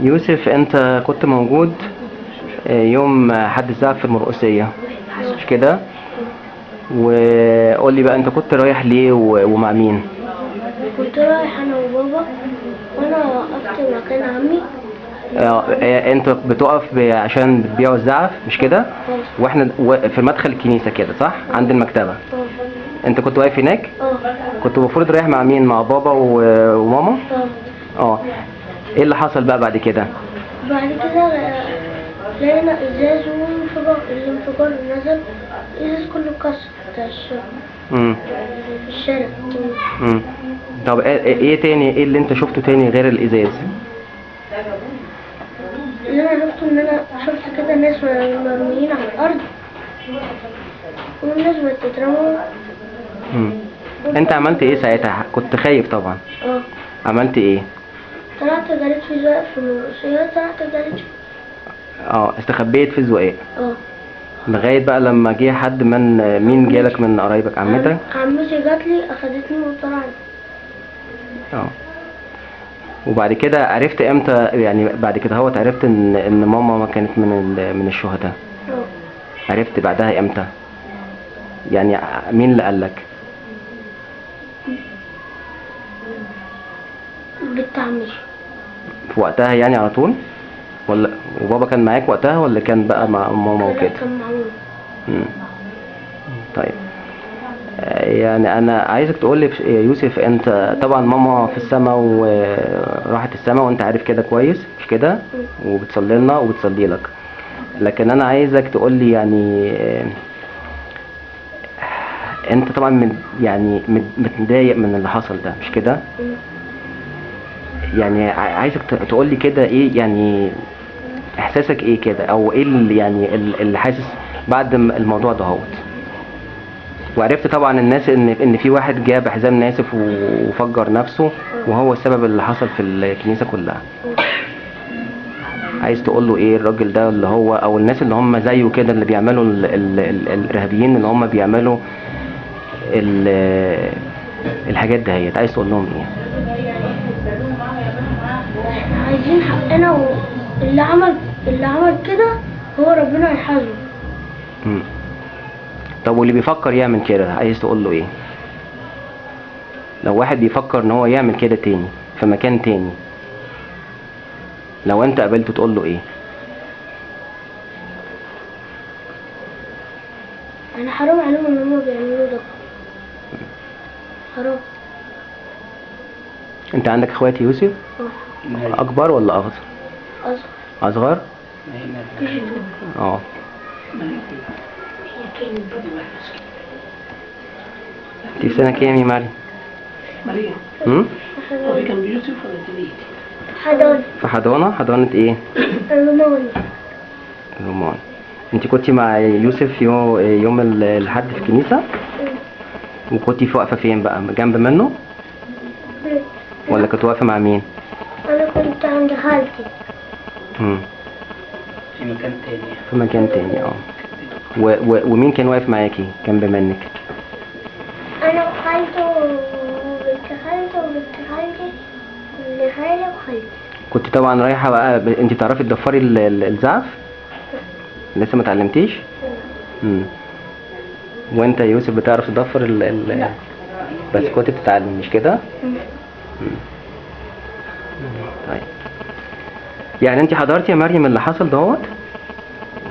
يوسف، انت كنت موجود يوم حد الزعف في المرقسية، مش كده؟ وقول لي بقى، انت كنت رايح ليه ومع مين؟ كنت رايح انا وبابا، وانا وقفت مكان عمي. انت بتقف عشان بتبيعوا الزعف، مش كده؟ واحنا في مدخل الكنيسة كده، صح؟ عند المكتبة. انت كنت واقف هناك؟ كنت المفروض رايح مع مين؟ مع بابا وماما؟ اه. ايه اللي حصل بقى بعد كده؟ بعد كده لقينا ازاز وانفجار، الانفجار نزل، الازاز كله اتكسر بتاع الشارع. طب ايه تاني؟ ايه اللي انت شفته تاني غير الازاز؟ اللي انا شفته ان انا شفت كده ناس مرميين على الارض، والناس بتترمى. انت عملت ايه ساعتها؟ كنت خايف طبعا. عملت ايه؟ طلعت جريت في زقاق في المرقسية، طلعت جريت. استخبيت في الزقاق. لغايه بقى لما جه حد من مين جالك من قرايبك؟ عمتك؟ عمتي جاتلي اخدتني وطلعني. وبعد كده عرفت امتى؟ يعني بعد كده هو عرفت ان ماما كانت من الشهداء؟ عرفت بعدها امتى؟ يعني مين اللي قالك؟ بنت عمي. في وقتها يعني على طول؟ ولا وبابا كان معاك وقتها ولا كان بقى مع ماما وكده؟ كان مع ماما. طيب، يعني انا عايزك تقول لي يا يوسف، انت طبعا ماما في السماء وراحت السماء وانت عارف كده كويس، مش كده؟ وبتصلي لنا وبتصلي لك. لكن انا عايزك تقول لي يعني انت طبعا يعني متضايق من اللي حصل ده، مش كده؟ يعني عايزك تقول لي كده ايه يعني احساسك ايه كده، او ايه اللي يعني اللي حاسس بعد الموضوع ده هوت. وعرفت طبعا الناس ان في واحد جاب حزام ناسف وفجر نفسه، وهو السبب اللي حصل في الكنيسة كلها. عايز تقول له ايه الراجل ده اللي هو، او الناس اللي هم زيه كده اللي بيعملوا الارهابيين اللي هم بيعملوا الحاجات دهيت، عايز تقول لهم ايه؟ عايزين حقنا، واللي عمل كده هو ربنا يحاسبه. طب واللي بيفكر يعمل كده عايز تقول له ايه؟ لو واحد بيفكر ان هو يعمل كده تاني في مكان تاني، لو انت قابلته تقول له ايه؟ انا حرام عليهم ان هم بيعملوا ده، حرام. انت عندك اخوات يوسف؟ اكبر ولا اصغر؟ اصغر. انت في سنة كام يا مريم؟ هو كان بيوسف ولا جديد؟ حضانة. في حضانة ايه؟ الرومان. انت كنتي مع يوسف يوم الحد في الكنيسة؟ وكنتي واقفة فين بقى؟ جنب منه؟ ولا كنت واقفة مع مين؟ انا كنت عند خالتي. في مكان تاني. في مكان تاني. ومين كان واقف معاكي جنب منك؟ انا وخالتي وبنت خالتي وبنت خالتي وابن خالي وخالتي. كنت طبعا رايحة بقى انت بتعرفي تضفري الزعف؟ لسه ما اتعلمتيش؟ وانت يا يوسف بتعرف تضفر لا. بس كنت بتتعلم، مش كده؟ طيب، يعني انت حضرتي يا مريم اللي حصل دوت؟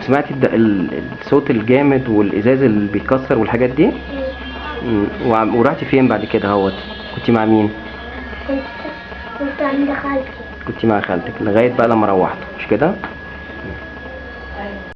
سمعتي الصوت الجامد والازاز اللي بيتكسر والحاجات دي؟ ورحتي فين بعد كده هوت؟ كنت مع مين؟ كنت عند خالتي. كنت مع خالتك لغايه بقى لما روحتوا، مش كده؟